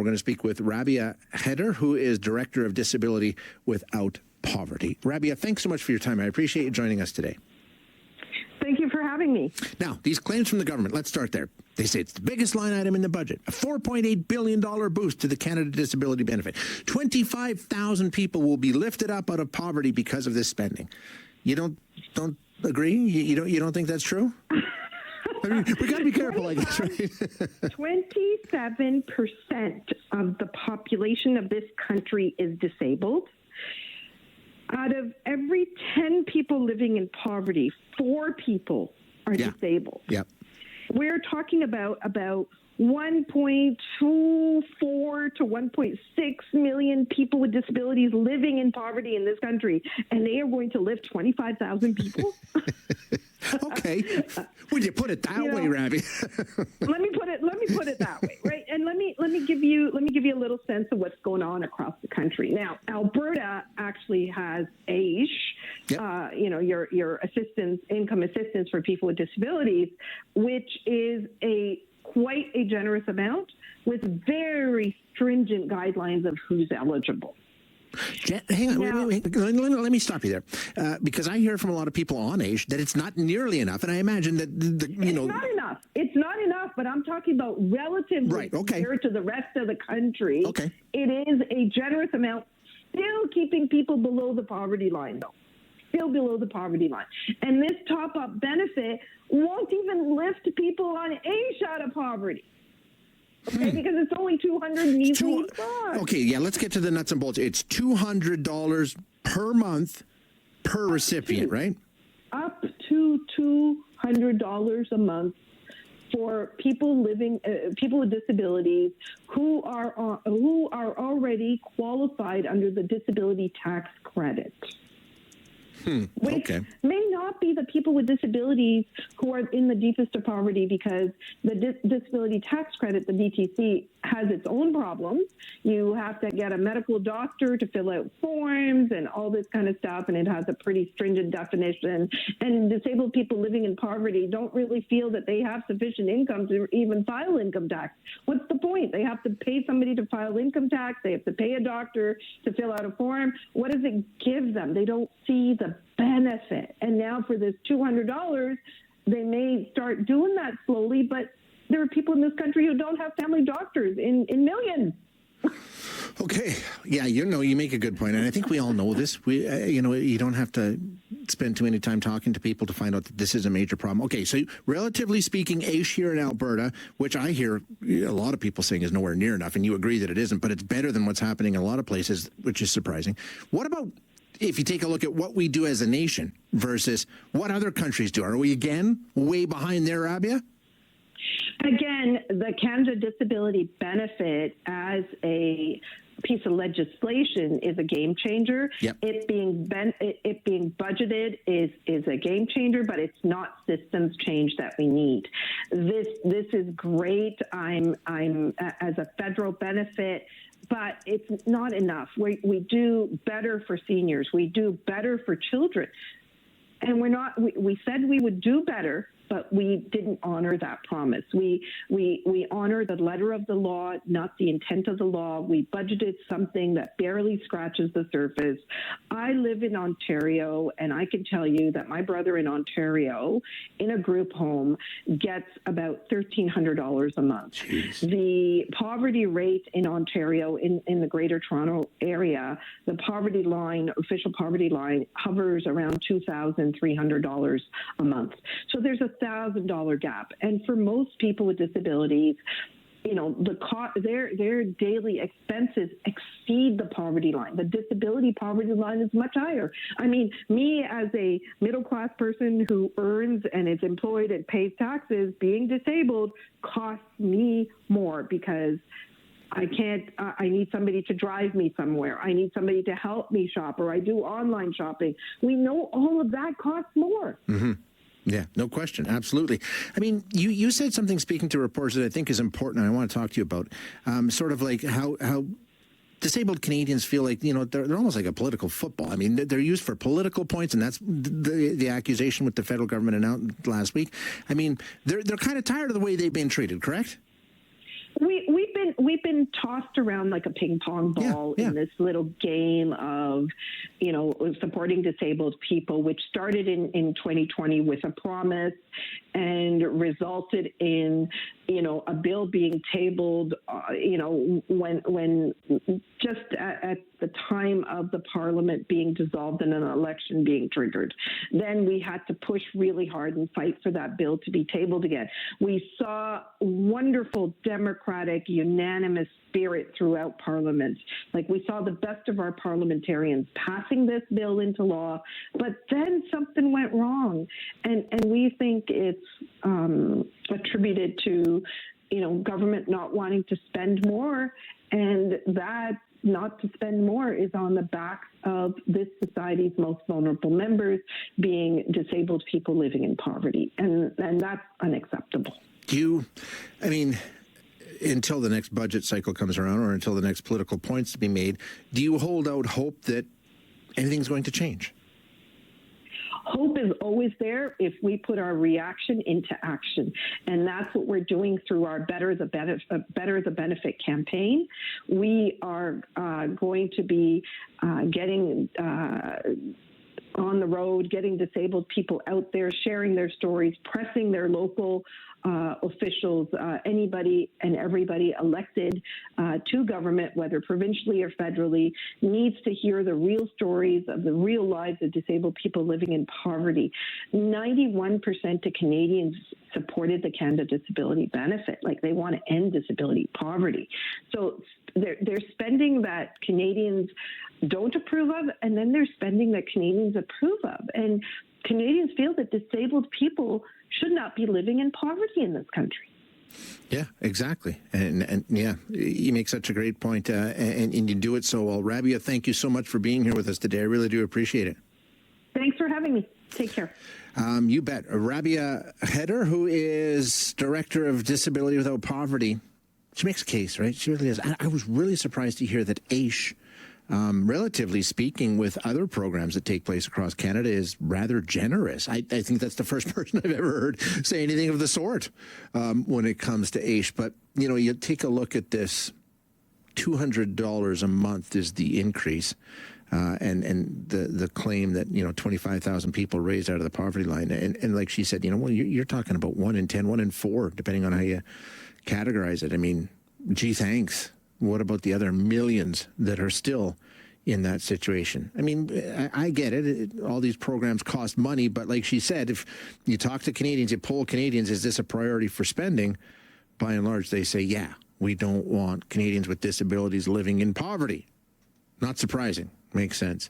We're going to speak with Rabia Khedr, who is Director of Disability Without Poverty. Rabia, thanks so much for your time. I appreciate you joining us today. Thank you for having me. Now, these claims from the government, let's start there. They say it's the biggest line item in the budget, a $4.8 billion boost to the Canada Disability Benefit. 25,000 people will be lifted up out of poverty because of this spending. You don't agree? You don't think that's true? I mean, we got to be careful, I guess, right? 27% of the population of this country is disabled. Out of every 10 people living in poverty, 4 people are disabled. Yep. We're talking about 1.24 to 1.6 million people with disabilities living in poverty in this country, and they are going to lift 25,000 people. Okay, would you put it that way, Rabia? Let me put it that way, right? And let me give you a little sense of what's going on across the country. Now, Alberta actually has AISH, your income assistance for people with disabilities, which is quite a generous amount with very stringent guidelines of who's eligible. Hang on, wait. Let me stop you there, because I hear from a lot of people on AISH that it's not nearly enough, and I imagine that it's not enough. It's not enough, but I'm talking about relatively compared to the rest of the country. Okay, it is a generous amount, still keeping people below the poverty line, though. Still below the poverty line, and this top-up benefit won't even lift people on AISH out of poverty. Okay, because it's only $200 Okay, yeah, let's get to the nuts and bolts. It's $200 per month per recipient, right? Up to $200 a month for people with disabilities who are already qualified under the disability tax credit. Which may not be the people with disabilities who are in the deepest of poverty, because the disability tax credit, the DTC, has its own problems. You have to get a medical doctor to fill out forms and all this kind of stuff, and it has a pretty stringent definition. And disabled people living in poverty don't really feel that they have sufficient income to even file income tax. What's the point? They have to pay somebody to file income tax. They have to pay a doctor to fill out a form. What does it give them? They don't see the benefit. And now for this $200, they may start doing that slowly, but there are people in this country who don't have family doctors in millions. Okay. Yeah, you make a good point, and I think we all know this. You don't have to spend too many time talking to people to find out that this is a major problem. Okay, so relatively speaking, AISH here in Alberta, which I hear a lot of people saying is nowhere near enough, and you agree that it isn't, but it's better than what's happening in a lot of places, which is surprising. What about if you take a look at what we do as a nation versus what other countries do? Are we, again, way behind there, Rabia? Again, the Canada Disability Benefit as a piece of legislation is a game changer. Yep. It being budgeted is a game changer, but it's not systems change that we need. This is great. I'm as a federal benefit, but it's not enough. We do better for seniors. We do better for children. And we said we would do better, but we didn't honor that promise. We honor the letter of the law, not the intent of the law. We budgeted something that barely scratches the surface. I live in Ontario, and I can tell you that my brother in Ontario, in a group home, gets about $1,300 a month. Jeez. The poverty rate in Ontario, in the Greater Toronto area, the poverty line, official poverty line, hovers around $2,300 a month. So there's a $1,000 gap. And for most people with disabilities, their daily expenses exceed the poverty line. The disability poverty line is much higher. I mean, me as a middle-class person who earns and is employed and pays taxes, being disabled costs me more because I need somebody to drive me somewhere. I need somebody to help me shop, or I do online shopping. We know all of that costs more. Mm-hmm. Yeah, no question. Absolutely. I mean, you said something, speaking to reporters, that I think is important, and I want to talk to you about, sort of like how disabled Canadians feel like, they're almost like a political football. I mean, they're used for political points, and that's the accusation with the federal government announced last week. I mean, they're kind of tired of the way they've been treated, correct? We've we've been tossed around like a ping pong ball in this little game of, supporting disabled people, which started in 2020 with a promise and resulted in, a bill being tabled, when just at the time of the parliament being dissolved and an election being triggered. Then we had to push really hard and fight for that bill to be tabled again. We saw wonderful democratic, unanimous spirit throughout Parliament. Like, we saw the best of our parliamentarians passing this bill into law, but then something went wrong. And we think it's attributed to, government not wanting to spend more, and that not to spend more is on the backs of this society's most vulnerable members, being disabled people living in poverty. And that's unacceptable. Until the next budget cycle comes around, or until the next political points to be made, do you hold out hope that anything's going to change? Hope is always there if we put our reaction into action. And that's what we're doing through our Better the Benefit campaign. We are going to be getting on the road, getting disabled people out there, sharing their stories, pressing their local officials, anybody and everybody elected to government, whether provincially or federally, needs to hear the real stories of the real lives of disabled people living in poverty. 91% of Canadians supported the Canada Disability Benefit. Like, they want to end disability poverty. So they're spending that Canadians don't approve of, and then they're spending that Canadians approve of. And Canadians feel that disabled people should not be living in poverty in this country. Yeah, exactly. And you make such a great point, and you do it so well. Rabia, thank you so much for being here with us today. I really do appreciate it. Thanks for having me. Take care. You bet. Rabia Khedr, who is Director of Disability Without Poverty, she makes a case, right? She really is. I was really surprised to hear that AISH, relatively speaking, with other programs that take place across Canada, is rather generous. I think that's the first person I've ever heard say anything of the sort when it comes to AISH. But, you take a look at this. $200 a month is the increase, and the claim that 25,000 people raised out of the poverty line, and like she said, you're talking about 1 in 10, 1 in 4, depending on how you categorize it. I mean, gee, thanks. What about the other millions that are still in that situation? I mean, I get it. All these programs cost money, but like she said, if you talk to Canadians, you poll Canadians, is this a priority for spending? By and large, they say, yeah, we don't want Canadians with disabilities living in poverty. Not surprising. Makes sense.